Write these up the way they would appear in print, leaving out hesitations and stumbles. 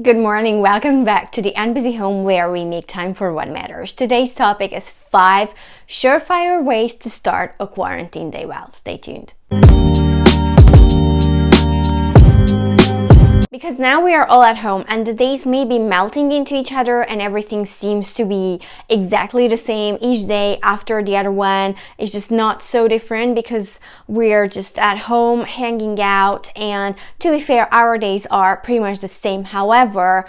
Good morning, welcome back to the Busy Home where we make time for what matters. Today's topic is 5 surefire ways to start a quarantine day well. Stay tuned. Because now we are all at home and the days may be melting into each other and everything seems to be exactly the same each day after the other one. It's just not so different because we're just at home hanging out, and to be fair, our days are pretty much the same. However,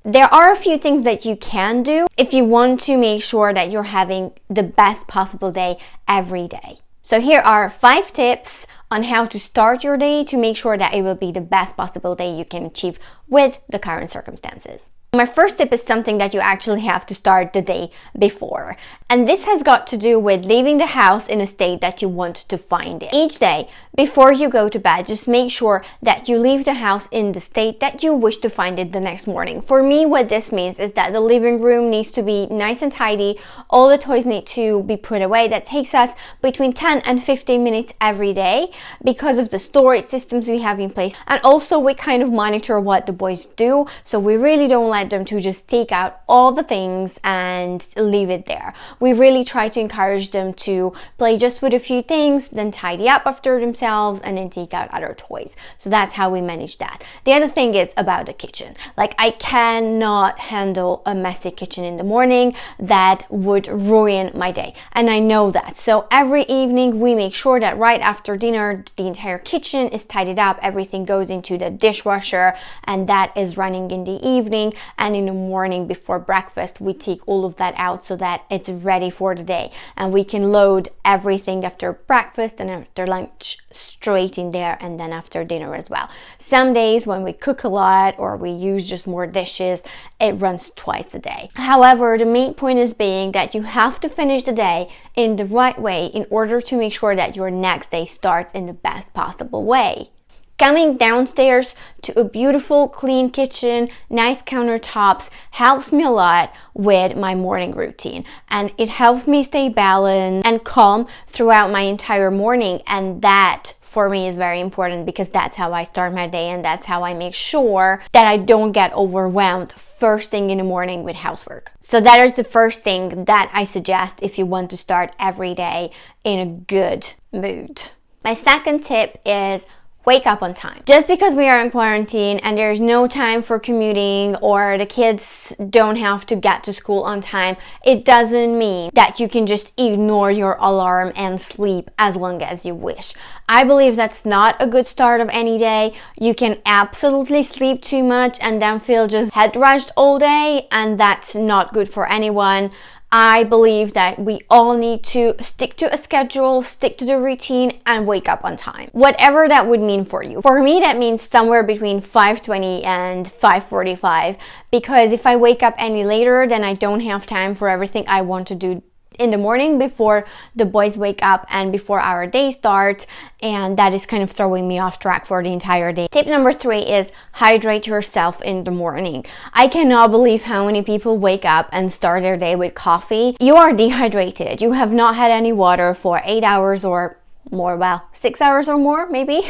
there are a few things that you can do if you want to make sure that you're having the best possible day every day. So here are 5 tips on how to start your day to make sure that it will be the best possible day you can achieve with the current circumstances. My first tip is something that you actually have to start the day before. And this has got to do with leaving the house in a state that you want to find it. Each day, before you go to bed, just make sure that you leave the house in the state that you wish to find it the next morning. For me, what this means is that the living room needs to be nice and tidy. All the toys need to be put away. That takes us between 10 and 15 minutes every day because of the storage systems we have in place. And also we kind of monitor what the boys do. So we really don't let them to just take out all the things and leave it there. We really try to encourage them to play just with a few things, then tidy up after themselves, and then take out other toys. So that's how we manage that. The other thing is about the kitchen. Like, I cannot handle a messy kitchen in the morning. That would ruin my day. And I know that. So every evening we make sure that right after dinner, the entire kitchen is tidied up. Everything goes into the dishwasher and that is running in the evening. And in the morning before breakfast, we take all of that out so that it's ready for the day. And we can load everything after breakfast and after lunch straight in there, and then after dinner as well. Some days when we cook a lot or we use just more dishes, it runs twice a day. However, the main point is being that you have to finish the day in the right way in order to make sure that your next day starts in the best possible way. Coming downstairs to a beautiful, clean kitchen, nice countertops helps me a lot with my morning routine. And it helps me stay balanced and calm throughout my entire morning. And that, for me, is very important because that's how I start my day and that's how I make sure that I don't get overwhelmed first thing in the morning with housework. So that is the first thing that I suggest if you want to start every day in a good mood. My second tip is wake up on time. Just because we are in quarantine and there's no time for commuting or the kids don't have to get to school on time, it doesn't mean that you can just ignore your alarm and sleep as long as you wish. I believe that's not a good start of any day. You can absolutely sleep too much and then feel just head rushed all day, and that's not good for anyone. I believe that we all need to stick to a schedule, stick to the routine, and wake up on time. Whatever that would mean for you. For me, that means somewhere between 5:20 and 5:45, because if I wake up any later, then I don't have time for everything I want to do in the morning before the boys wake up and before our day starts, and that is kind of throwing me off track for the entire day. Tip number 3 is hydrate yourself in the morning. I cannot believe how many people wake up and start their day with coffee. You are dehydrated. You have not had any water for 8 hours or more, well, 6 hours or more maybe.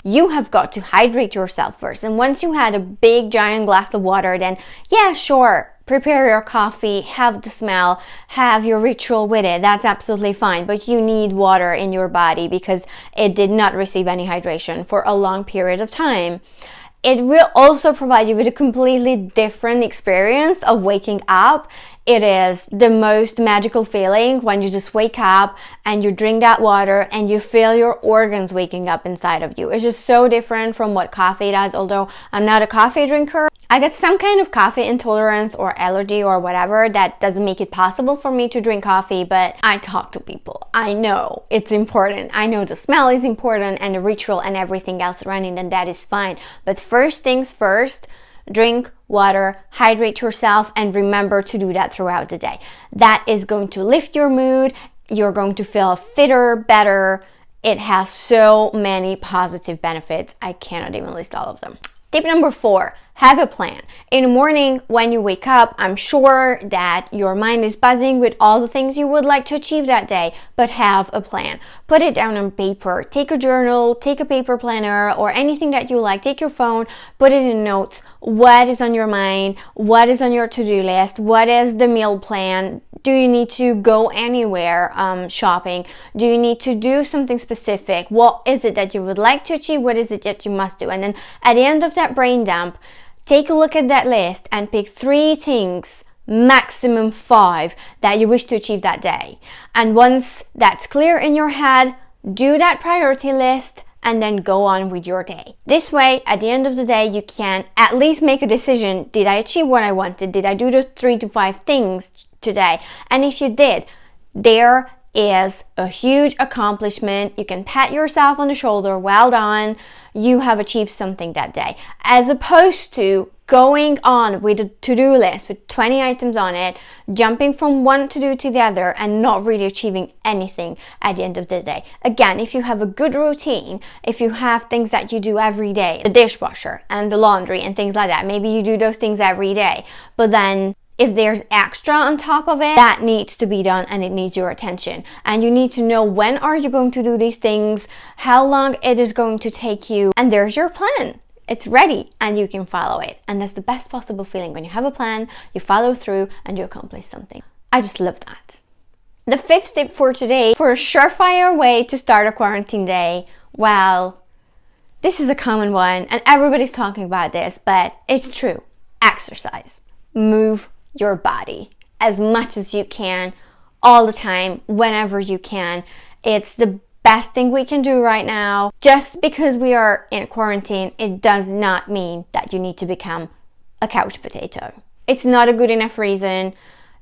You have got to hydrate yourself first, and once you had a big giant glass of water, then yeah, sure, prepare your coffee, have the smell, have your ritual with it. That's absolutely fine. But you need water in your body because it did not receive any hydration for a long period of time. It will also provide you with a completely different experience of waking up. It is the most magical feeling when you just wake up and you drink that water and you feel your organs waking up inside of you. It's just so different from what coffee does. Although I'm not a coffee drinker, I got some kind of coffee intolerance or allergy or whatever that doesn't make it possible for me to drink coffee, but I talk to people. I know it's important. I know the smell is important and the ritual and everything else running, and that is fine. But first things first, drink water, hydrate yourself, and remember to do that throughout the day. That is going to lift your mood. You're going to feel fitter, better. It has so many positive benefits. I cannot even list all of them. Tip number 4, Have a plan. In the morning, when you wake up, I'm sure that your mind is buzzing with all the things you would like to achieve that day, but have a plan. Put it down on paper. Take a journal, take a paper planner, or anything that you like. Take your phone, put it in notes. What is on your mind? What is on your to-do list? What is the meal plan? Do you need to go anywhere shopping? Do you need to do something specific? What is it that you would like to achieve? What is it that you must do? And then at the end of that brain dump, take a look at that list and pick 3 things, maximum 5, that you wish to achieve that day. And once that's clear in your head, do that priority list and then go on with your day. This way, at the end of the day, you can at least make a decision. Did I achieve what I wanted? Did I do the 3 to 5 things today? And if you did, there is a huge accomplishment. You can pat yourself on the shoulder. Well done. You have achieved something that day. As opposed to going on with a to-do list with 20 items on it, jumping from one to-do to the other and not really achieving anything at the end of the day. Again, if you have a good routine, if you have things that you do every day, the dishwasher and the laundry and things like that, maybe you do those things every day, but then if there's extra on top of it, that needs to be done and it needs your attention. And you need to know when are you going to do these things, how long it is going to take you, and there's your plan. It's ready and you can follow it. And that's the best possible feeling when you have a plan, you follow through and you accomplish something. I just love that. The 5th tip for today, for a surefire way to start a quarantine day, well, this is a common one and everybody's talking about this, but it's true. Exercise. Move your body as much as you can, all the time, whenever you can. It's the best thing we can do right now. Just because we are in quarantine, it does not mean that you need to become a couch potato. It's not a good enough reason.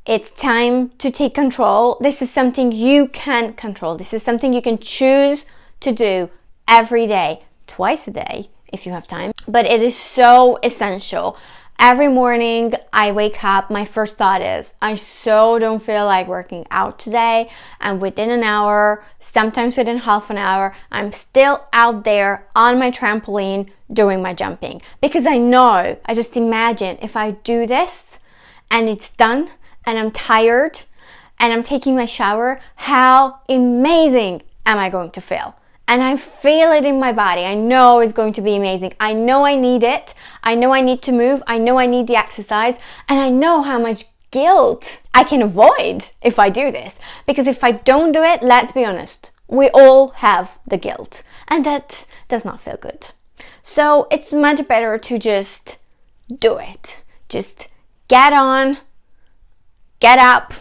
It's time to take control. This is something you can control. This is something you can choose to do every day, twice a day if you have time. But it is so essential. Every morning I wake up, my first thought is, I so don't feel like working out today. And within an hour, sometimes within half an hour, I'm still out there on my trampoline doing my jumping. Because I just imagine if I do this and it's done and I'm tired and I'm taking my shower, how amazing am I going to feel? And I feel it in my body. I know it's going to be amazing. I know I need it. I know I need to move. I know I need the exercise. And I know how much guilt I can avoid if I do this. Because if I don't do it, let's be honest, we all have the guilt. And that does not feel good. So it's much better to just do it. Just get on, get up,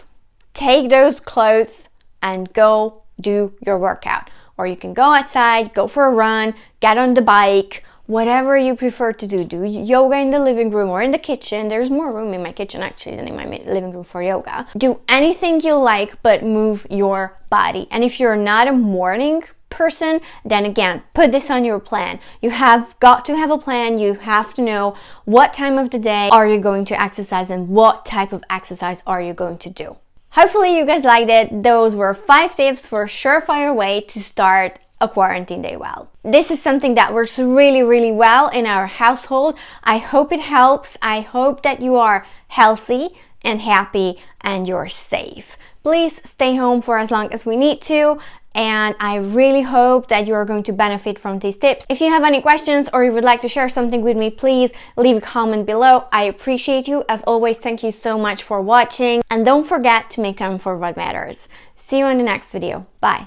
take those clothes and go do your workout. Or you can go outside, go for a run, get on the bike, whatever you prefer to do. Do yoga in the living room or in the kitchen. There's more room in my kitchen actually than in my living room for yoga. Do anything you like, but move your body. And if you're not a morning person, then again, put this on your plan. You have got to have a plan. You have to know what time of the day are you going to exercise and what type of exercise are you going to do. Hopefully you guys liked it. Those were 5 tips for a surefire way to start a quarantine day well. This is something that works really, really well in our household. I hope it helps. I hope that you are healthy and happy and you're safe. Please stay home for as long as we need to. And I really hope that you are going to benefit from these tips. If you have any questions or you would like to share something with me, please leave a comment below. I appreciate you. As always, thank you so much for watching. And don't forget to make time for what matters. See you in the next video. Bye.